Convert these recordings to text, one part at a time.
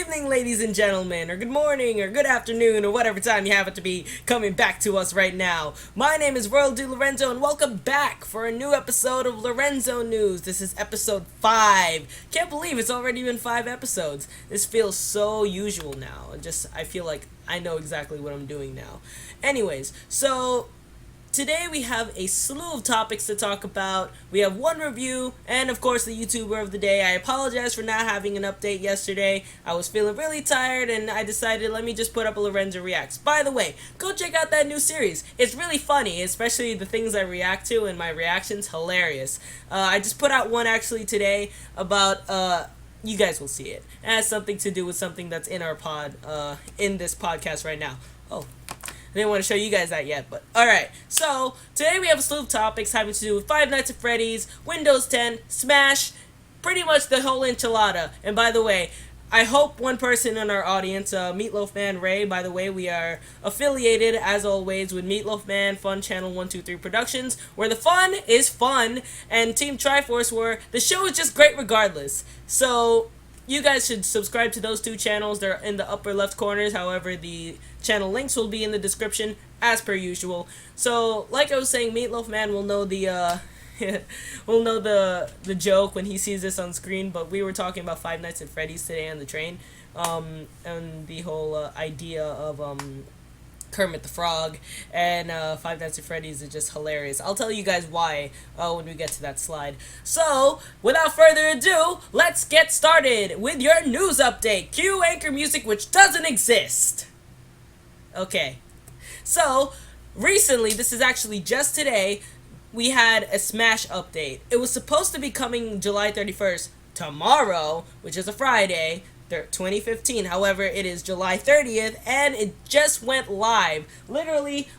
evening, ladies and gentlemen, or good morning, or good afternoon, or whatever time you happen to be coming back to us right now. My name is Lorenzo, and welcome back for a new episode of Lorenzo News. This is episode 5. Can't believe it's already been 5 episodes. This feels so usual now. I feel like I know exactly what I'm doing now. Anyways, so today we have a slew of topics to talk about. We have one review, and of course the YouTuber of the day. I apologize for not having an update yesterday. I was feeling really tired, and I decided let me just put up a Lorenzo Reacts. By the way, go check out that new series. It's really funny, especially the things I react to, and my reactions, hilarious. I just put out one actually today about, you guys will see it. It has something to do with something that's in our in this podcast right now. Oh. I didn't want to show you guys that yet, but alright. So, today we have a slew of topics having to do with Five Nights at Freddy's, Windows 10, Smash, pretty much the whole enchilada. And by the way, I hope one person in our audience, Meatloaf Man Ray, by the way, we are affiliated, as always, with Meatloaf Man Fun Channel 123 Productions, where the fun is fun, and Team Triforce, where the show is just great regardless. So, you guys should subscribe to those two channels. They're in the upper left corners. However, the channel links will be in the description as per usual. So, like I was saying, Meatloaf Man will know the the joke when he sees this on screen. But we were talking about Five Nights at Freddy's today on the train, and the whole idea of Kermit the Frog and Five Nights at Freddy's is just hilarious. I'll tell you guys why when we get to that slide. So, without further ado, let's get started with your news update. Cue anchor music, which doesn't exist. Okay. So, recently, this is actually just today, we had a Smash update. It was supposed to be coming July 31st, tomorrow, which is a Friday, 2015. However, it is July 30th, and it just went live. Literally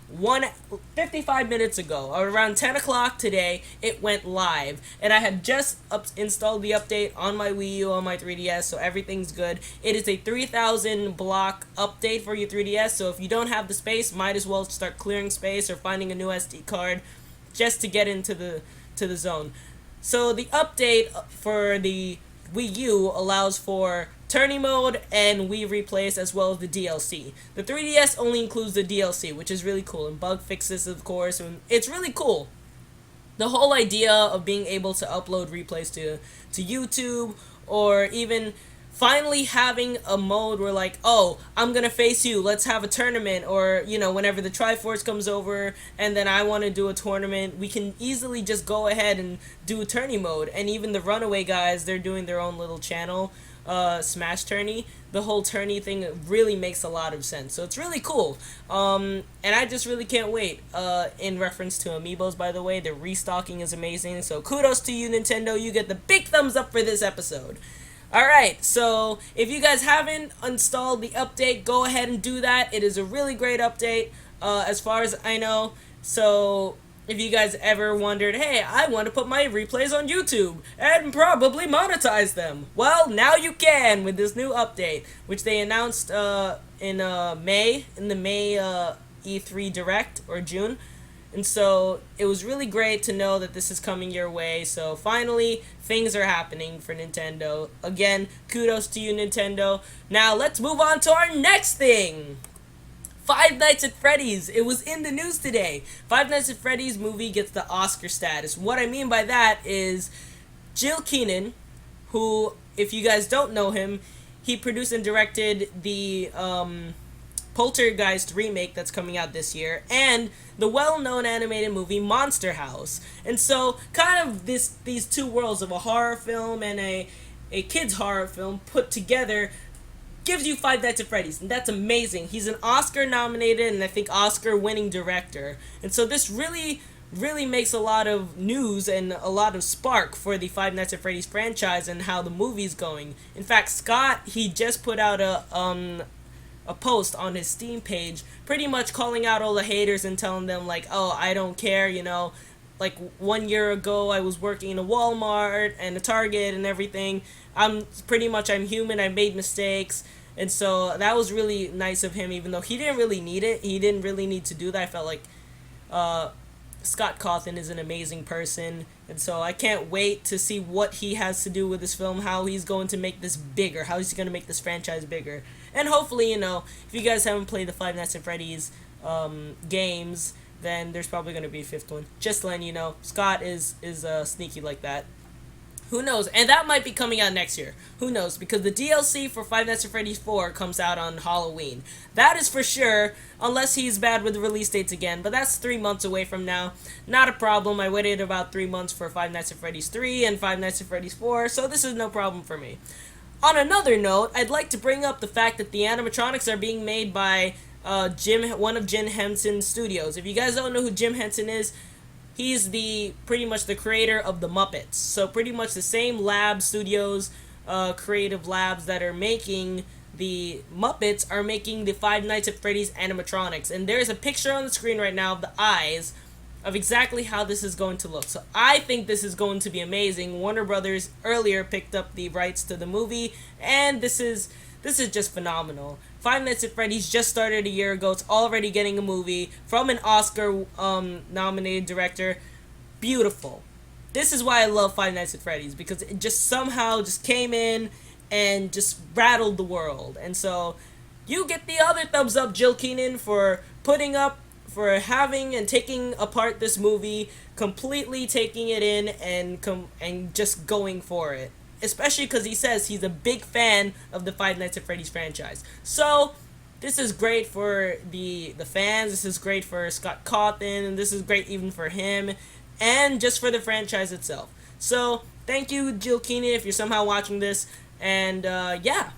55 minutes ago, or around 10 o'clock today, it went live. And I had just installed the update on my Wii U, on my 3DS, so everything's good. It is a 3,000 block update for your 3DS, so if you don't have the space, might as well start clearing space or finding a new SD card just to get into the zone. So the update for the Wii U allows for Tourney mode and Wii replays, as well as the DLC. The 3DS only includes the DLC, which is really cool, and bug fixes, of course, and it's really cool. The whole idea of being able to upload replays to YouTube, or even finally having a mode where, like, oh, I'm gonna face you, let's have a tournament, or, you know, whenever the Triforce comes over and then I want to do a tournament, we can easily just go ahead and do a tourney mode. And even the Runaway guys, they're doing their own little channel, Smash Tourney. The whole tourney thing really makes a lot of sense, so it's really cool. And I just really can't wait. In reference to amiibos, by the way, the restocking is amazing, so kudos to you, Nintendo. You get the big thumbs up for this episode. Alright, so if you guys haven't installed the update, go ahead and do that. It is a really great update, as far as I know. So if you guys ever wondered, hey, I want to put my replays on YouTube and probably monetize them, well, now you can with this new update, which they announced in the May E3 Direct, or June. And so it was really great to know that this is coming your way. So finally, things are happening for Nintendo. Again, kudos to you, Nintendo. Now let's move on to our next thing. Five Nights at Freddy's. It was in the news today. Five Nights at Freddy's movie gets the Oscar status. What I mean by that is Jill Keenan, who, if you guys don't know him, he produced and directed the Poltergeist remake that's coming out this year, and the well-known animated movie Monster House. And so, kind of these two worlds of a horror film and a kid's horror film put together gives you Five Nights at Freddy's, and that's amazing. He's an Oscar-nominated and I think Oscar-winning director, and so this really makes a lot of news and a lot of spark for the Five Nights at Freddy's franchise and how the movie's going. In fact, Scott, he just put out a post on his Steam page pretty much calling out all the haters and telling them, like, oh, I don't care, you know, like 1 year ago I was working in a Walmart and a Target and everything. I'm human, I made mistakes. And so that was really nice of him, even though he didn't really need it. He didn't really need to do that. I felt like Scott Cawthon is an amazing person. And so I can't wait to see what he has to do with this film, how he's going to make this bigger, how he's going to make this franchise bigger. And hopefully, if you guys haven't played the Five Nights at Freddy's games, then there's probably going to be a fifth one. Just letting you know, Scott is sneaky like that. Who knows? And that might be coming out next year. Who knows? Because the DLC for Five Nights at Freddy's 4 comes out on Halloween. That is for sure, unless he's bad with the release dates again. But that's 3 months away from now. Not a problem. I waited about 3 months for Five Nights at Freddy's 3 and Five Nights at Freddy's 4, so this is no problem for me. On another note, I'd like to bring up the fact that the animatronics are being made by one of Jim Henson's studios. If you guys don't know who Jim Henson is, he's pretty much the creator of the Muppets. So pretty much the same lab studios, creative labs that are making the Muppets are making the Five Nights at Freddy's animatronics. And there's a picture on the screen right now of the eyes of exactly how this is going to look. So I think this is going to be amazing. Warner Brothers earlier picked up the rights to the movie, and this is just phenomenal. Five Nights at Freddy's just started a year ago. It's already getting a movie from an Oscar nominated director. Beautiful. This is why I love Five Nights at Freddy's, because it just somehow just came in and just rattled the world. And so you get the other thumbs up, Jill Keenan, for having and taking apart this movie, completely taking it in and just going for it. Especially because he says he's a big fan of the Five Nights at Freddy's franchise. So, this is great for the fans, this is great for Scott Cawthon, and this is great even for him, and just for the franchise itself. So, thank you, Jill Keenan, if you're somehow watching this, and yeah,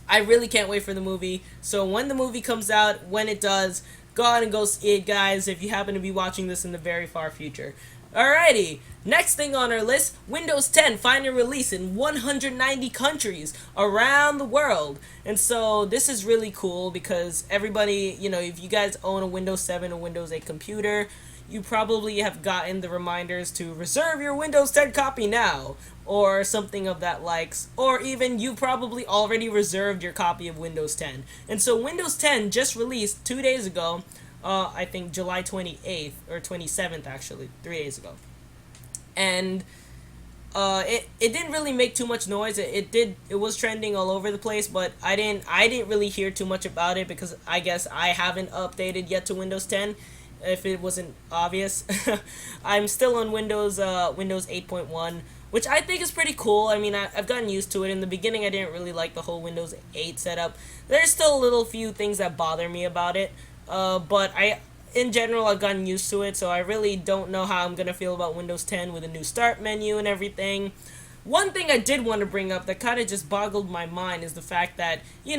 I really can't wait for the movie. So, when the movie comes out, when it does, go out and go see it, guys, if you happen to be watching this in the very far future. Alrighty, next thing on our list, Windows 10 finally released in 190 countries around the world. And so this is really cool because everybody, if you guys own a Windows 7 or Windows 8 computer, you probably have gotten the reminders to reserve your Windows 10 copy now, or something of that likes, or even you probably already reserved your copy of Windows 10. And so Windows 10 just released 2 days ago, I think July 28th, or 27th actually, 3 days ago. And it didn't really make too much noise. It was trending all over the place, but I didn't really hear too much about it because I guess I haven't updated yet to Windows 10, if it wasn't obvious. I'm still on Windows 8.1, which I think is pretty cool. I mean, I've gotten used to it. In the beginning, I didn't really like the whole Windows 8 setup. There's still a little few things that bother me about it. But in general, I've gotten used to it, so I really don't know how I'm going to feel about Windows 10 with a new start menu and everything. One thing I did want to bring up that kind of just boggled my mind is the fact that, you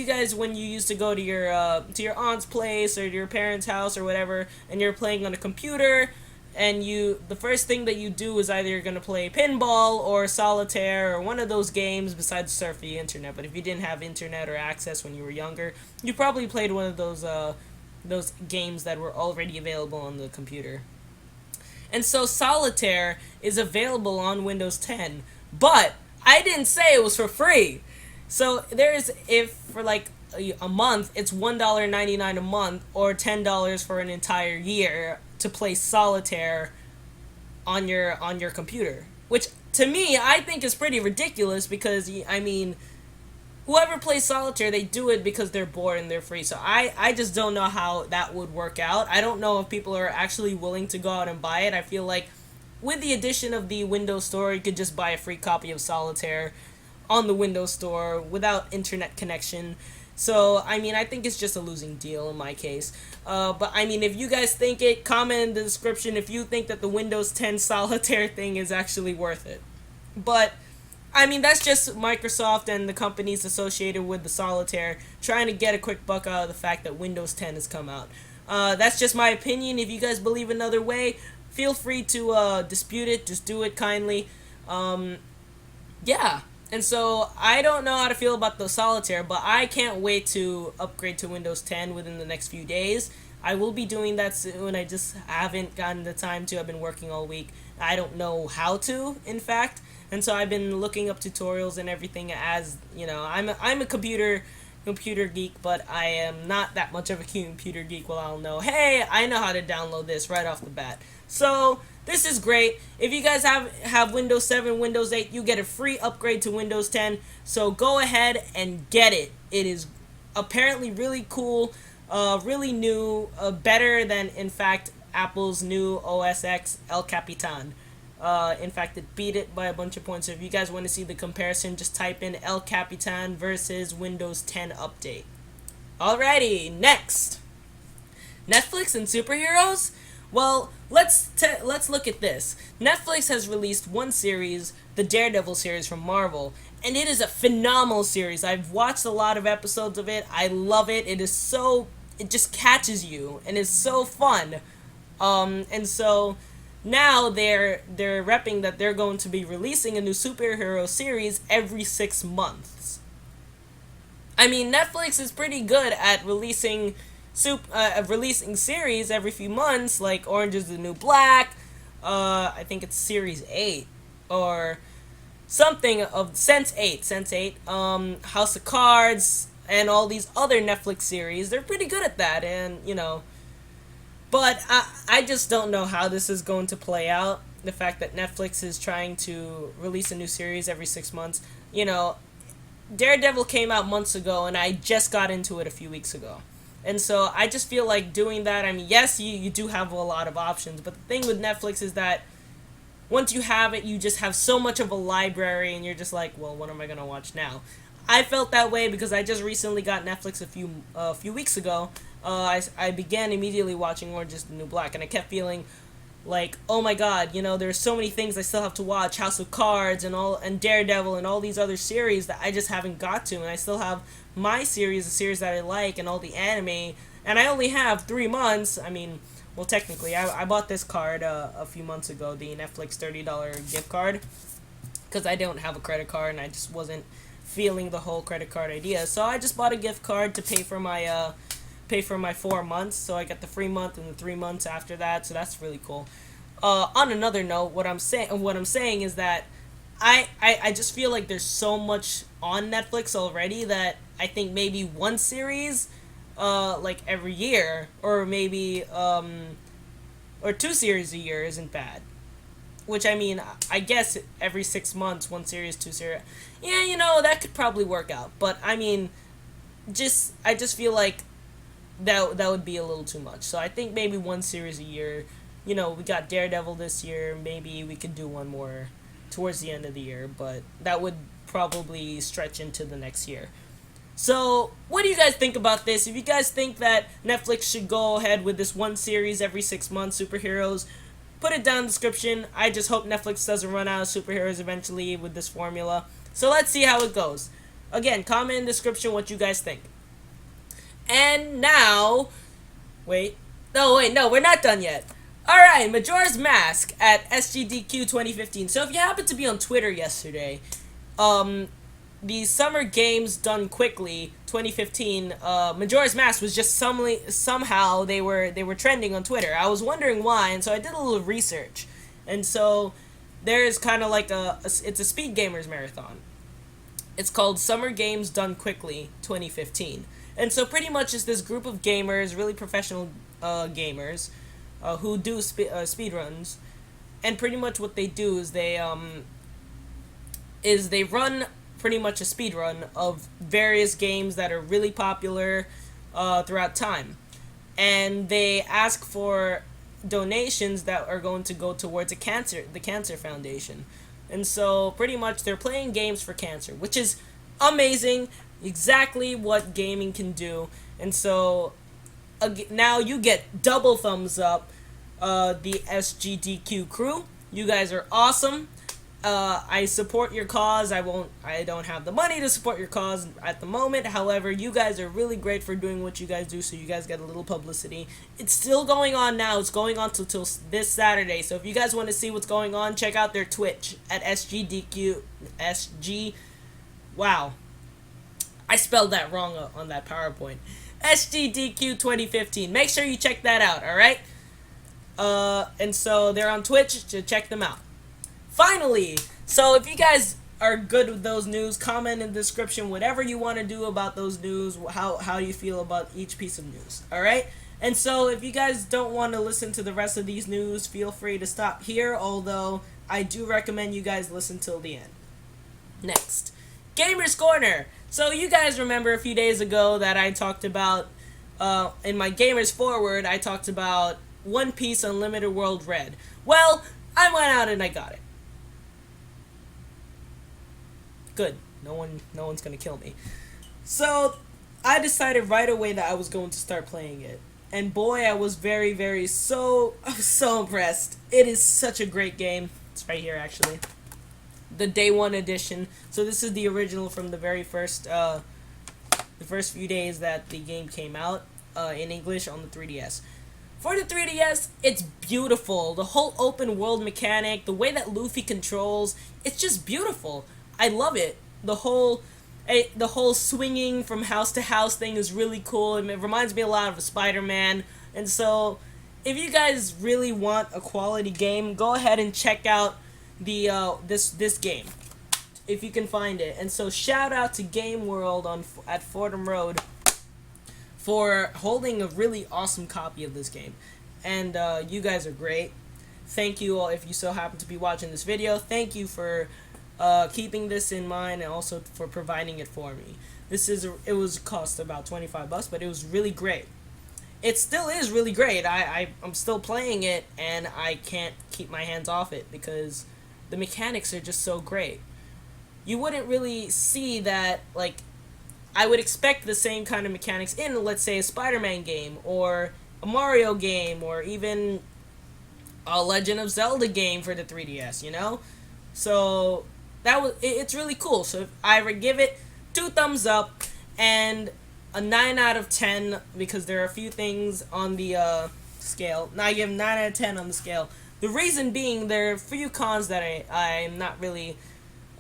guys, when you used to go to your aunt's place or your parents' house or whatever, and you're playing on a computer, and the first thing that you do is either you're going to play pinball or solitaire or one of those games besides surf the internet. But if you didn't have internet or access when you were younger, you probably played one of those games that were already available on the computer. And so solitaire is available on Windows 10, but I didn't say it was for free. So if for like a month, it's $1.99 a month or $10 for an entire year to play solitaire on your computer, which to me I think is pretty ridiculous because I mean, whoever plays solitaire, they do it because they're bored and they're free. So I just don't know how that would work out. I don't know if people are actually willing to go out and buy it. I feel like with the addition of the Windows Store, you could just buy a free copy of solitaire on the Windows Store without internet connection. So, I mean, I think it's just a losing deal in my case. But, I mean, if you guys think it, comment in the description if you think that the Windows 10 solitaire thing is actually worth it. But, I mean, that's just Microsoft and the companies associated with the solitaire trying to get a quick buck out of the fact that Windows 10 has come out. That's just my opinion. If you guys believe another way, feel free to dispute it. Just do it kindly. Yeah. And so, I don't know how to feel about the solitaire, but I can't wait to upgrade to Windows 10 within the next few days. I will be doing that soon. I just haven't gotten the time to. I've been working all week. I don't know how to, in fact. And so I've been looking up tutorials and everything as, I'm a computer computer geek, but I am not that much of a computer geek. Well, I'll know, hey, I know how to download this right off the bat. So this is great. If you guys have Windows 7, Windows 8, you get a free upgrade to Windows 10. So go ahead and get it. It is apparently really cool, really new, better than, in fact, Apple's new OS X El Capitan. In fact, it beat it by a bunch of points. So if you guys want to see the comparison, just type in El Capitan versus Windows 10 update. Alrighty, next. Netflix and superheroes? Well, let's look at this. Netflix has released one series, the Daredevil series from Marvel, and it is a phenomenal series. I've watched a lot of episodes of it. I love it. It just catches you, and it's so fun. And so now they're repping that they're going to be releasing a new superhero series every 6 months. I mean, Netflix is pretty good at releasing series every few months, like Orange is the New Black. I think it's Series 8 or something of Sense 8. House of Cards and all these other Netflix series. They're pretty good at that, and but I just don't know how this is going to play out. The fact that Netflix is trying to release a new series every 6 months. Daredevil came out months ago, and I just got into it a few weeks ago. And so I just feel like doing that, I mean, yes, you do have a lot of options, but the thing with Netflix is that once you have it, you just have so much of a library, and you're just like, well, what am I going to watch now? I felt that way because I just recently got Netflix a few weeks ago. I began immediately watching Orange is the New Black, and I kept feeling like, oh my god, there's so many things I still have to watch, House of Cards and Daredevil and all these other series that I just haven't got to, and I still have my series, the series that I like, and all the anime, and I only have 3 months. I mean, well, technically, I bought this card a few months ago, the Netflix $30 gift card, because I don't have a credit card, and I just wasn't feeling the whole credit card idea, so I just bought a gift card to pay for my 4 months, so I get the free month and the 3 months after that, so that's really cool. On another note, what I'm saying is that I just feel like there's so much on Netflix already that I think maybe one series, like every year, or maybe, or 2 series a year isn't bad. Which, I mean, I guess every 6 months, 1 series, 2 series, yeah, that could probably work out. But, I mean, I just feel like that would be a little too much. So I think maybe 1 series a year. We got Daredevil this year. Maybe we could do one more towards the end of the year, but that would probably stretch into the next year. So, what do you guys think about this? If you guys think that Netflix should go ahead with this 1 series every 6 months, superheroes, put it down in the description. I just hope Netflix doesn't run out of superheroes eventually with this formula. So let's see how it goes. Again, comment in the description what you guys think. And now, no, we're not done yet. Alright, Majora's Mask at SGDQ 2015. So if you happened to be on Twitter yesterday, the Summer Games Done Quickly 2015, Majora's Mask was just somehow they were trending on Twitter. I was wondering why, and so I did a little research. And so there's kind of like it's a Speed Gamers marathon. It's called Summer Games Done Quickly 2015. And so pretty much it's this group of gamers, really professional gamers, who do speed runs, and pretty much what they do is they run pretty much a speed run of various games that are really popular throughout time, and they ask for donations that are going to go towards the Cancer Foundation. And so pretty much they're playing games for cancer, which is amazing, exactly what gaming can do. And so now you get double thumbs up, the SGDQ crew. You guys are awesome. I support your cause. I don't have the money to support your cause at the moment. However, you guys are really great for doing what you guys do, so you guys get a little publicity. It's still going on now. It's going on till this Saturday. So if you guys want to see what's going on, check out their Twitch at Wow. I spelled that wrong on that PowerPoint. SGDQ 2015. Make sure you check that out, alright? And so they're on Twitch, to check them out. Finally, so if you guys are good with those news, comment in the description whatever you want to do about those news, how you feel about each piece of news. All right. And so if you guys don't want to listen to the rest of these news, feel free to stop here, although I do recommend you guys listen till the end. Next, Gabrus Corner. So you guys remember a few days ago that I talked about, in my Gamers Forward, I talked about One Piece Unlimited World Red. Well, I went out and I got it. Good. No one's gonna kill me. So I decided right away that I was going to start playing it. And boy, I was I was so impressed. It is such a great game. It's right here, actually. The Day 1 edition. So this is the original from the very first, the first few days that the game came out, in English on the 3DS. For the 3DS, it's beautiful. The whole open world mechanic, the way that Luffy controls, it's just beautiful. I love it. The whole swinging from house to house thing is really cool. It reminds me a lot of Spider-Man. And so, if you guys really want a quality game, go ahead and check out the this game, if you can find it. And so, shout out to Game World at Fordham Road for holding a really awesome copy of this game. And you guys are great. Thank you all if you so happen to be watching this video. Thank you for keeping this in mind, and also for providing it for me. It was cost about $25, but it was really great. It still is really great. I'm still playing it, and I can't keep my hands off it because the mechanics are just so great. You wouldn't really see that, like, I would expect the same kind of mechanics in, let's say, a Spider-Man game, or a Mario game, or even a Legend of Zelda game for the 3DS, you know? So it's really cool. So I would give it 2 thumbs up and a 9 out of 10, because there are a few things on the scale. Now I give 9 out of 10 on the scale. The reason being, there are a few cons that I'm not really,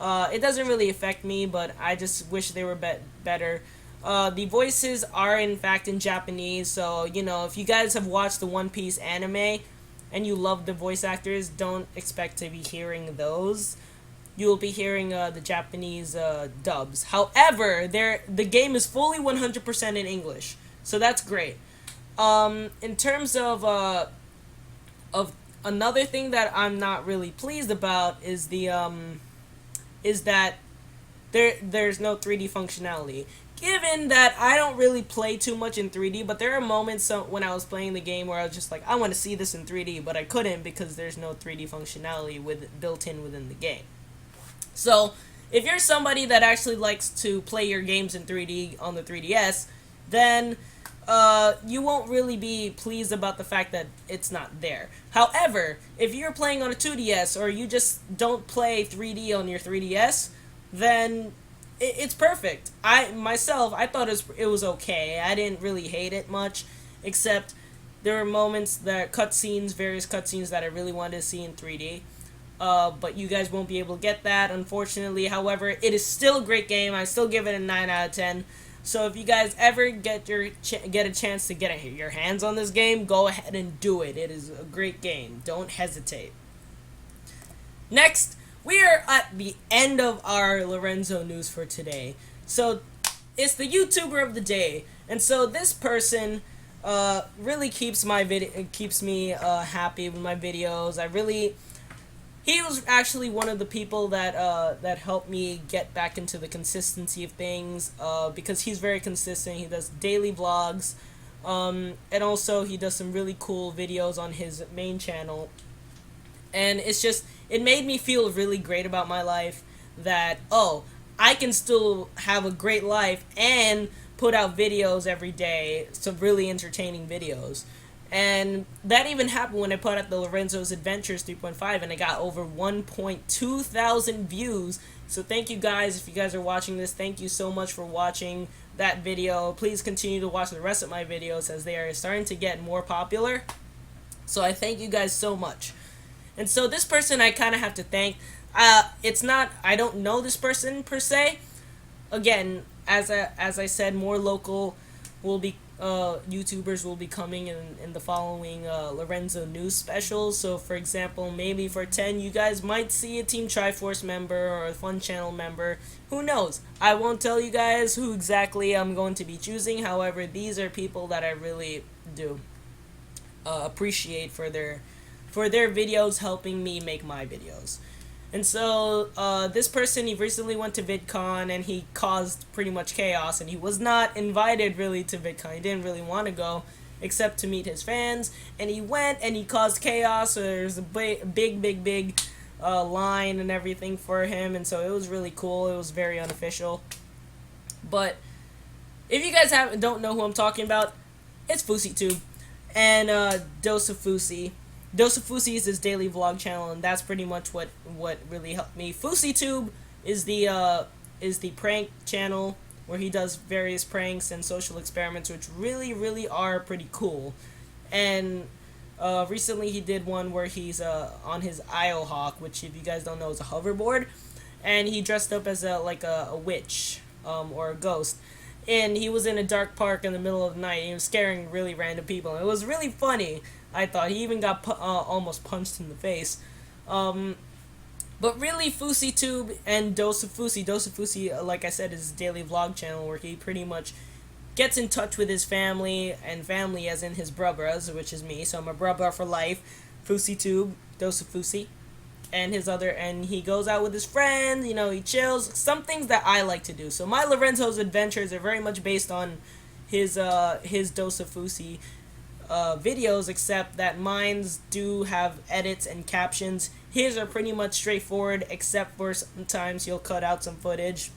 it doesn't really affect me, but I just wish they were better. The voices are in fact in Japanese, so you know, if you guys have watched the One Piece anime and you love the voice actors, don't expect to be hearing those. You will be hearing the Japanese dubs. However, the game is fully 100% in English, so that's great. In terms of another thing that I'm not really pleased about is that there's no 3D functionality. Given that I don't really play too much in 3D, but there are moments when I was playing the game where I was just like, I want to see this in 3D, but I couldn't because there's no 3D functionality built in within the game. So, if you're somebody that actually likes to play your games in 3D on the 3DS, then you won't really be pleased about the fact that it's not there. However, if you're playing on a 2DS, or you just don't play 3D on your 3DS, then it's perfect. I thought it was okay. I didn't really hate it much, except there were moments various cutscenes that I really wanted to see in 3D. But you guys won't be able to get that, unfortunately. However, it is still a great game. I still give it a 9 out of 10. So if you guys ever get a chance to get your hands on this game, go ahead and do it. It is a great game. Don't hesitate. Next, we are at the end of our Lorenzo news for today. So it's the YouTuber of the day, and so this person really keeps me happy with my videos. He was actually one of the people that helped me get back into the consistency of things, because he's very consistent. He does daily vlogs, and also he does some really cool videos on his main channel. And it made me feel really great about my life, that, oh, I can still have a great life and put out videos every day, some really entertaining videos. And that even happened when I put out the Lorenzo's Adventures 3.5, and I got over 1.2 thousand views. So thank you guys. If you guys are watching this, thank you so much for watching that video. Please continue to watch the rest of my videos, as they are starting to get more popular. So I thank you guys so much. And so this person I kind of have to thank. I don't know this person per se. Again, as I said, more local will be YouTubers will be coming in the following LorenzoNews specials. So for example, maybe for 10 you guys might see a Team Triforce member or a Fun Channel member. Who knows? I won't tell you guys who exactly I'm going to be choosing. However, these are people that I really do appreciate for their videos helping me make my videos. And so, this person, he recently went to VidCon, and he caused pretty much chaos, and he was not invited, really, to VidCon. He didn't really want to go, except to meet his fans, and he went, and he caused chaos, so there's a big line and everything for him, and so it was really cool. It was very unofficial. But, if you guys don't know who I'm talking about, it's FouseyTube, and DOSEOfFOUSEY. DOSEOfFOUSEY is his daily vlog channel, and that's pretty much what really helped me. FouseyTube is the prank channel where he does various pranks and social experiments, which really are pretty cool. And recently he did one where he's on his IO-Hawk, which if you guys don't know is a hoverboard, and he dressed up as a witch or a ghost. And he was in a dark park in the middle of the night, and he was scaring really random people. It was really funny, I thought. He even got almost punched in the face. But really, FouseyTube and DOSEOfFOUSEY, like I said, is his daily vlog channel where he pretty much gets in touch with his family, and family as in his brothers, which is me. So I'm a brother for life. FouseyTube, DOSEOfFOUSEY. And he goes out with his friends, you know, he chills, some things that I like to do. So my Lorenzo's adventures are very much based on his DOSEOfFOUSEY videos, except that mine's do have edits and captions. His are pretty much straightforward, except for sometimes he'll cut out some footage,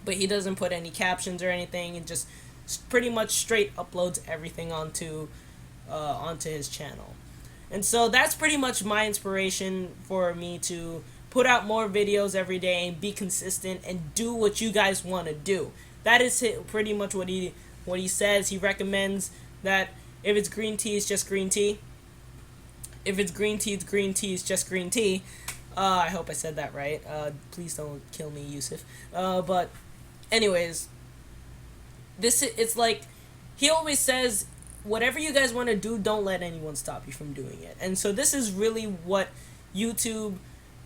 but he doesn't put any captions or anything, and just pretty much straight uploads everything onto his channel. And so that's pretty much my inspiration for me to put out more videos every day and be consistent and do what you guys want to do. That is pretty much what he says. He recommends that if it's green tea, it's just green tea. If it's green tea, it's just green tea. I hope I said that right. Please don't kill me, Yousef. But anyways, it's like he always says, whatever you guys want to do, don't let anyone stop you from doing it. And so this is really why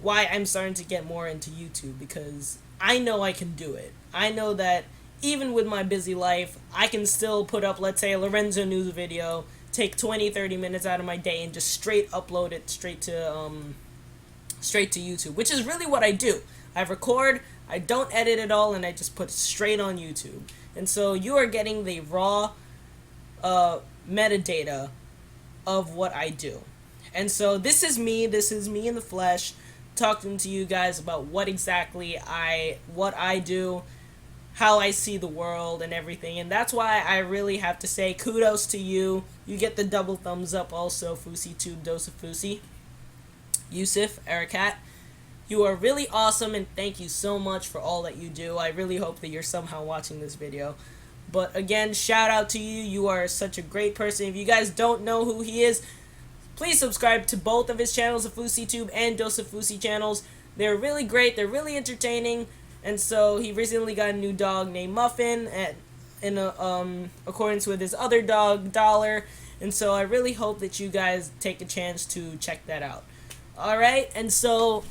I'm starting to get more into YouTube, because I know I can do it. I know that even with my busy life, I can still put up, let's say, a LorenzoNews video, take 20-30 minutes out of my day and just straight upload it straight to YouTube, which is really what I do. I record, I don't edit at all, and I just put it straight on YouTube. And so you are getting the raw metadata of what I do. And so this is me in the flesh, talking to you guys about what I do, how I see the world and everything. And that's why I really have to say kudos to you. You get the double thumbs up also, FouseyTube, DOSEOfFOUSEY, Yousef, Ericat. You are really awesome, and thank you so much for all that you do. I really hope that you're somehow watching this video. But again, shout out to you. You are such a great person. If you guys don't know who he is, please subscribe to both of his channels, the FouseyTube and DOSEOfFOUSEY channels. They're really great. They're really entertaining. And so he recently got a new dog named Muffin, in accordance with his other dog, Dollar. And so I really hope that you guys take a chance to check that out. Alright, and so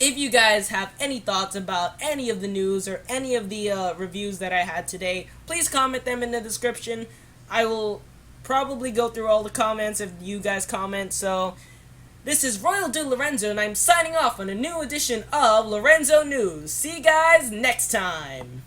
if you guys have any thoughts about any of the news or any of the reviews that I had today, please comment them in the description. I will probably go through all the comments if you guys comment. So this is Royal Dude Lorenzo, and I'm signing off on a new edition of Lorenzo News. See you guys next time.